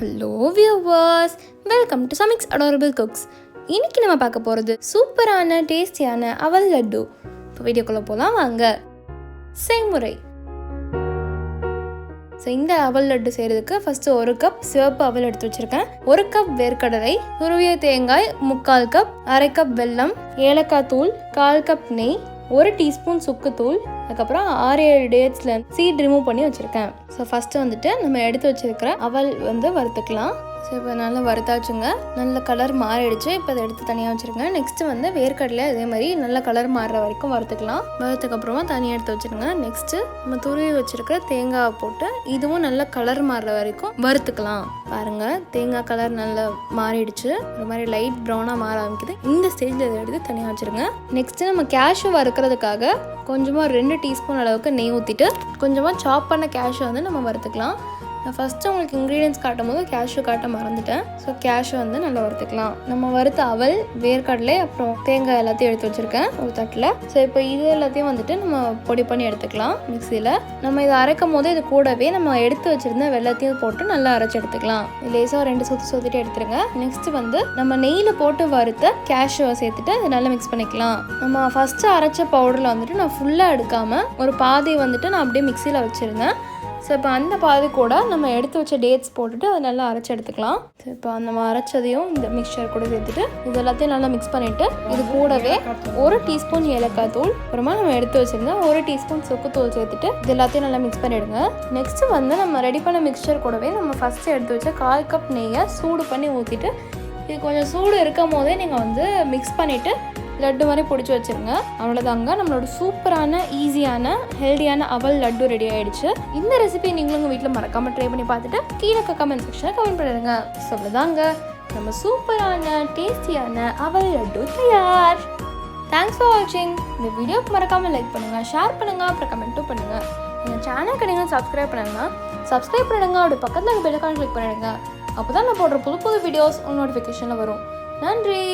Hello viewers, welcome to Samik's Adorable Cooks. இன்னைக்கு நம்ம பார்க்க போகிறது சூப்பரான டேஸ்டியான அவல் லட்டு. இப்போ வீடியோக்குள்ளே போகலாம் வாங்க. செய்முறை. இந்த அவல் லட்டு செய்கிறதுக்கு ஃபஸ்ட்டு 1 கப் சிவப்பு அவல் எடுத்து வச்சுருக்கேன். 1 கப் வேர்க்கடலை, துருவிய தேங்காய் 3/4 கப், 1/2 கப் வெல்லம், ஏலக்காய் தூள், 1/4 கப் நெய், 1 டீஸ்பூன் சுக்குத்தூள், அதுக்கப்புறம் 6-7 டேட்ஸில் சீட் ரிமூவ் பண்ணி வச்சுருக்கேன். ஸோ ஃபஸ்ட்டு வந்துட்டு நம்ம எடுத்து வச்சுருக்கிற அவல் வறுத்துக்கலாம். ஸோ இப்போ நல்லா வறுத்தாச்சுங்க, நல்ல கலர் மாறிடுச்சு. இப்போ அதை எடுத்து தனியாக வச்சுருங்க. நெக்ஸ்ட்டு வேர்க்கடலை அதே மாதிரி நல்ல கலர் மாறுற வரைக்கும் வறுத்துக்கலாம். வறுத்துக்கப்புறமா தனியாக எடுத்து வச்சுருங்க. நெக்ஸ்ட்டு நம்ம துருவி வச்சுருக்கிற தேங்காவை போட்டு இதுவும் நல்ல கலர் மாறுற வரைக்கும் வறுத்துக்கலாம். பாருங்கள், தேங்காய் கலர் நல்லா மாறிடுச்சு, ஒரு மாதிரி லைட் ப்ரௌனாக மாற ஆரம்பிக்குது. இந்த ஸ்டேஜில் இதை எடுத்து தனியாக வச்சுருங்க. நெக்ஸ்ட்டு நம்ம கேஷ்யூ வறுக்கிறதுக்காக கொஞ்சமாக 2 டீஸ்பூன் அளவுக்கு நெய் ஊற்றிட்டு கொஞ்சமாக சாப் பண்ண கேஷ்யூ நம்ம வறுத்துக்கலாம். நான் ஃபஸ்ட்டு உங்களுக்கு இன்க்ரீடியன்ஸ் காட்டும் போது கேஷ்யூ காட்ட மறந்துட்டேன். ஸோ கேஷ்யூ நல்லா வறுத்துக்கலாம். நம்ம வறுத்த அவல், வேர்க்கடலை, அப்புறம் தேங்காய் எல்லாத்தையும் எடுத்து வச்சுருக்கேன் ஒரு தட்டில். ஸோ இப்போ இது எல்லாத்தையும் நம்ம பொடி பண்ணி எடுத்துக்கலாம் மிக்சியில். நம்ம இதை அரைக்கும் போது இது கூடவே நம்ம எடுத்து வச்சுருந்த வெள்ளத்தையும் போட்டு நல்லா அரைச்சி எடுத்துக்கலாம். லேசாக 2 சுற்றிட்டு எடுத்துருங்க. நெக்ஸ்ட்டு நம்ம நெய்யில் போட்டு வறுத்த கேஷ்யூவை சேர்த்துட்டு அதை நல்லா மிக்ஸ் பண்ணிக்கலாம். நம்ம ஃபஸ்ட்டு அரைச்ச பவுடரில் நான் ஃபுல்லாக எடுக்காமல் ஒரு பாதி நான் அப்படியே மிக்சியில் வச்சுருந்தேன். ஸோ இப்போ அந்த பாதி கூட நம்ம எடுத்து வச்ச டேட்ஸ் போட்டுட்டு அதை நல்லா அரைச்சி எடுத்துக்கலாம். ஸோ இப்போ நம்ம அரைச்சதையும் இந்த மிக்சர் கூட சேர்த்துட்டு இது எல்லாத்தையும் நல்லா மிக்ஸ் பண்ணிவிட்டு இது கூடவே 1 டீஸ்பூன் ஏலக்காய் தூள், அப்புறமா நம்ம எடுத்து வச்சுருந்தா 1 டீஸ்பூன் சுக்குத்தூள் சேர்த்துட்டு இது எல்லாத்தையும் நல்லா மிக்ஸ் பண்ணிவிடுங்க. நெக்ஸ்ட்டு நம்ம ரெடி பண்ண மிக்சர் கூடவே நம்ம ஃபஸ்ட்டு எடுத்து வச்ச 1/4 கப் நெய்யை சூடு பண்ணி ஊற்றிட்டு இது கொஞ்சம் சூடு இருக்கும் போதே நீங்கள் மிக்ஸ் பண்ணிவிட்டு லட்டு மாதிரி பிடிச்சி வச்சுருங்க. அவ்வளோதாங்க, நம்மளோட சூப்பரான ஈஸியான ஹெல்தியான அவல் லட்டு ரெடி ஆகிடுச்சு. இந்த ரெசிபி நீங்களும் உங்கள் வீட்டில் மறக்காமல் ட்ரை பண்ணி பார்த்துட்டு கீழே கமெண்ட் செக்ஷனில் கமெண்ட் பண்ணிடுங்க. ஸோ அவ்வளோதாங்க, நம்ம சூப்பரான டேஸ்டியான அவல் லட்டு தயார். தேங்க்ஸ் ஃபார் வாட்சிங். இந்த வீடியோக்கு மறக்காமல் லைக் பண்ணுங்கள், ஷேர் பண்ணுங்கள், அப்புறம் கமெண்ட்டும் பண்ணுங்கள். எங்கள் சேனலுக்கு நீங்கள் சப்ஸ்கிரைப் பண்ணுங்கன்னா சப்ஸ்கிரைப் பண்ணிடுங்க. அப்படி பக்கத்தில் பெல் ஐகான் கிளிக் பண்ணிடுங்க. அப்போ தான் நான் போடுற புது வீடியோஸ் நோட்டிஃபிகேஷனில் வரும். நன்றி.